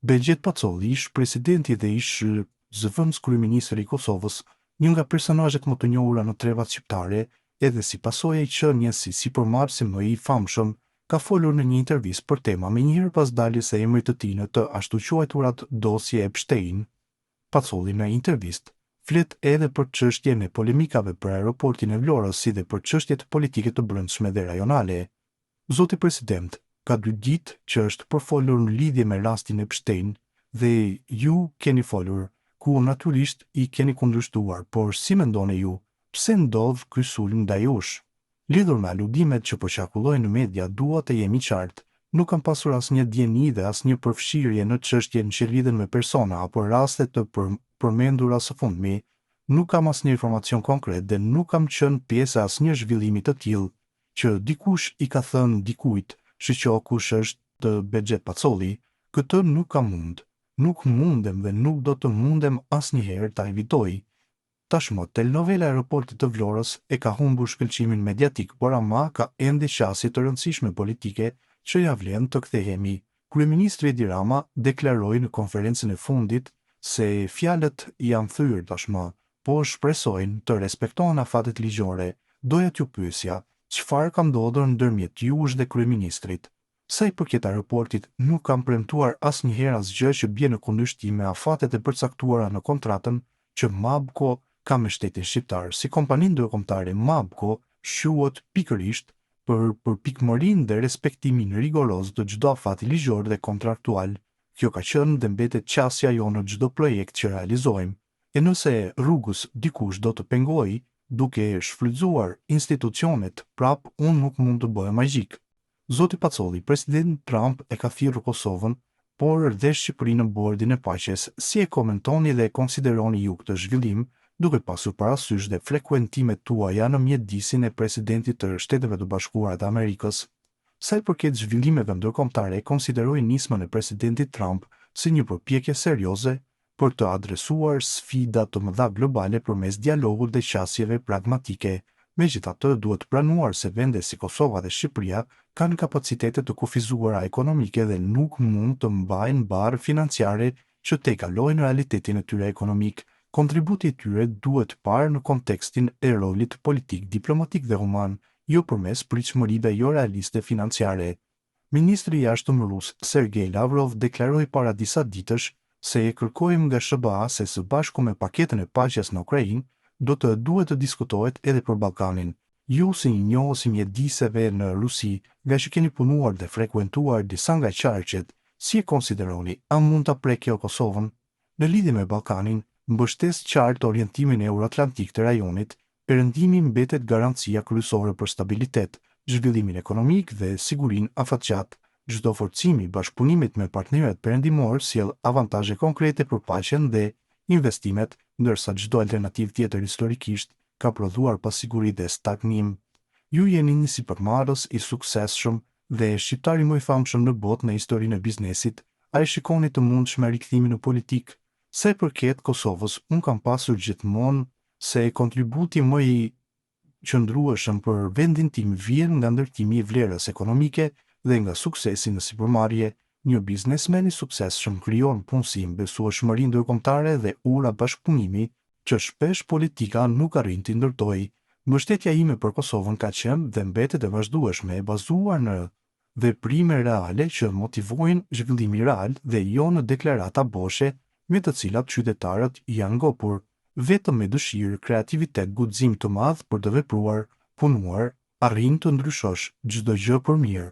Begjet Pacolli, ish presidenti dhe ish zëvendës kryeministri i Kosovës, një nga personazhet më të njohura në trevat shqiptare, edhe si pasojë e qenies si sipërmarrësi më i famshëm, ka folur në një intervistë për tema me njëherë pas daljes së emrit të tij në të ashtu quajturat dosje Epstein. Pacolli në intervistë flet edhe për çështjen e polemikave për aeroportin e Vlorës si dhe për çështjet politike të brendshme dhe rajonale. Zoti president, ka 2 ditë që është përfolur në lidhje me rastin Epstein dhe ju keni folur, ku natyrisht i keni kundërshtuar, por si mendoni ju, pse ndodh ky sulm ndaj jush? Lidhur me aludimet që po qarkullojnë në media, dua të jemi qartë, nuk kam pasur asnjë dieni dhe asnjë përfshirje në çështjen që lidhen me persona apo raste të përmendura së fundmi. Nuk kam asnjë informacion konkret dhe nuk kam qenë pjesë e asnjë zhvillimi të tillë që dikush i ka thënë dikujt, shiqo kush është Begjet Pacolli, këtë nuk kam mund. Nuk mundem dhe nuk do të mundem asnjëherë ta evitoj. Tashmë, telenovela e aeroportit të Vlorës e ka humbur shkëlqimin mediatik, por ama ka ende qasje të rëndësishme politike që ja vlen të kthehemi. Kryeministri Edi Rama deklaroi në konferencën e fundit se fjalët janë thyrë tashmë, po shpresojnë të respektohen afatet ligjore. Doja t'ju pyesja, çfarë ka ndodhur ndërmjet jush dhe kryeministrit? Sa i përket aeroportit, nuk kam premtuar asnjëherë asgjë që bie në kundërshtim me afatet e përcaktuara në kontratën që Mabko ka me shtetin shqiptar. Si kompani ndërkombëtare, Mabko quhet pikërisht për pikëmërinë dhe respektimin rigoroz të çdo afati ligjor dhe kontraktual. Kjo ka qenë dhe mbetet qasja jonë në çdo projekt që realizojmë. E nëse rrugës dikush do të pengojë duke shfrytzuar institucionet, prap unë nuk mund të bëhem magjik. Zoti Pacolli, president Trump e ka thirrur Kosovën, por dhe Shqipërinë në bordin e paqes. Si e komentoni dhe e konsideroni ju këtë zhvillim, duke pasur parasysh dhe frekuentimet tuaja në mjedisin e presidentit të Shteteve të Bashkuara të Amerikës? Sa i përket zhvillimeve ndërkombëtare, konsideroi nismën e presidentit Trump si një përpjekje serioze për të adresuar sfida të mëdha globale përmes dialogut dhe qasjeve pragmatike. Megjithatë, duhet pranuar se vende si Kosova dhe Shqipëria kanë kapacitete të kufizuara ekonomike dhe nuk mund të mbajnë barë financiare që te kalojnë realitetin e tyre ekonomik. Kontributi i tyre duhet parë në kontekstin e rolit politik, diplomatik dhe human, jo përmes pritshmërive jo realiste financiare. Ministri i jashtëm rus Sergej Lavrov deklaroi para disa ditësh se e kërkojmë nga SBA se së bashku me paketën e paqes në Ukrainë duhet të diskutohet edhe për Ballkanin. Ju si një njohës i mjediseve në Rusi, nga që keni punuar dhe frekuentuar disa nga qarqet, si e konsideroni, a mund ta prekë kjo Kosovën? Në lidhje me Ballkanin, mbështes qartë orientimin euroatlantik të rajonit, perëndimi mbetet garancia kryesore për stabilitet, zhvillimin ekonomik dhe sigurinë afatgjat. Çdo forcimi i bashkëpunimit me partnerët perëndimor sjell avantazhe konkrete për paqen dhe investimet, ndërsa çdo alternativë tjetër historikisht ka prodhuar pasiguri dhe stagnim. Ju jeni një sipërmarrës i suksesshëm dhe shqiptari më i famshëm në botë në historinë e biznesit. A e shikoni të mundshme rikthimin në politikë? Sa i përket Kosovës, unë kam pasur gjithmonë se kontributi më i qëndrueshëm për vendin tim vjen nga ndërtimi i vlerës ekonomike dhe nga suksesi në sipërmarrje. Një biznesmen i suksesshëm krijon punësim, besueshmëri ndërkombëtare dhe ura bashkëpunimi që shpesh politika nuk arrin t'i ndërtojë. Mbështetja ime për Kosovën ka qenë dhe mbetet e vazhdueshme, e bazuar në veprime reale që motivojnë zhvillimin real dhe jo në deklarata boshe me të cilat qytetarët janë ngopur. Vetëm me dëshirë, kreativitet, guxim të madh për të vepruar, punuar, arrin të ndryshosh çdo gjë për mirë.